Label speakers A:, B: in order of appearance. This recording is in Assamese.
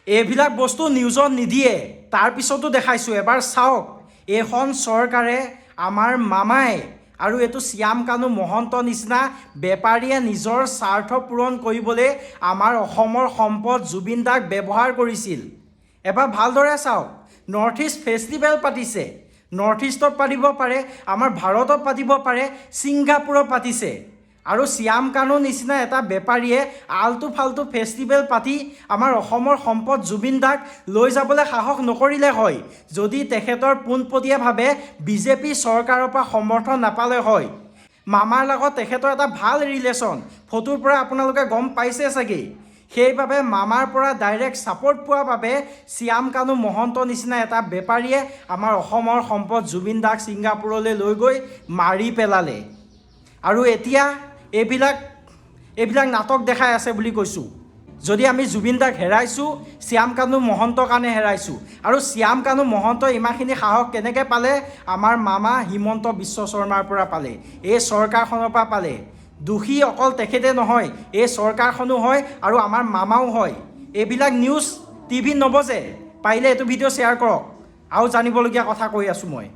A: এইবিলাক বস্তু নিউজত নিদিয়ে, তাৰপিছতো দেখাইছোঁ। এবাৰ চাওক, এইখন চৰকাৰে আমাৰ মামাই আৰু এইটো শ্যাম কানু মহন্ত নিচিনা বেপাৰীয়ে নিজৰ স্বাৰ্থ পূৰণ কৰিবলৈ আমাৰ অসমৰ সম্পদ জুবিন দাক ব্যৱহাৰ কৰিছিল। এবাৰ ভালদৰে চাওক, নৰ্থ ইষ্ট ফেষ্টিভেল পাতিছে, নৰ্থ ইষ্টত পাতিব পাৰে, আমাৰ ভাৰতত পাতিব পাৰে, ছিংগাপুৰত পাতিছে। আৰু শ্যাম কানুৰ নিচিনা এটা বেপাৰীয়ে আলটু ফাল্টু ফেষ্টিভেল পাতি আমাৰ অসমৰ সম্পদ জুবিন দাক লৈ যাবলৈ সাহস নকৰিলে হয়, যদি তেখেতৰ পোনপটীয়াভাৱে বিজেপি চৰকাৰৰ পৰা সমৰ্থন নাপালে হয়। মামাৰ লগত তেখেতৰ এটা ভাল ৰিলেশ্যন, ফটোৰ পৰা আপোনালোকে গম পাইছে চাগে। সেইবাবে মামাৰ পৰা ডাইৰেক্ট ছাপৰ্ট পোৱাৰ বাবে শ্যাম কানু মহন্ত নিচিনা এটা বেপাৰীয়ে আমাৰ অসমৰ সম্পদ জুবিন দাক ছিংগাপুৰলৈ লৈ গৈ মাৰি পেলালে। আৰু এতিয়া এইবিলাক নাটক দেখাই আছে বুলি কৈছোঁ। যদি আমি জুবিন দাক হেৰাইছোঁ, শ্যাম কানু মহন্তৰ কাৰণে হেৰাইছোঁ। আৰু শ্যাম কানু মহন্তই ইমানখিনি সাহস কেনেকৈ পালে? আমাৰ মামা হিমন্ত বিশ্ব শৰ্মাৰ পৰা পালে, এই চৰকাৰখনৰ পৰা পালে। দোষী অকল তেখেতে নহয়, এই চৰকাৰখনো হয় আৰু আমাৰ মামাও হয়। এইবিলাক নিউজ টিভিত নবজে। পাৰিলে এইটো ভিডিঅ' শ্বেয়াৰ কৰক। আৰু জানিবলগীয়া কথা কৈ আছোঁ মই।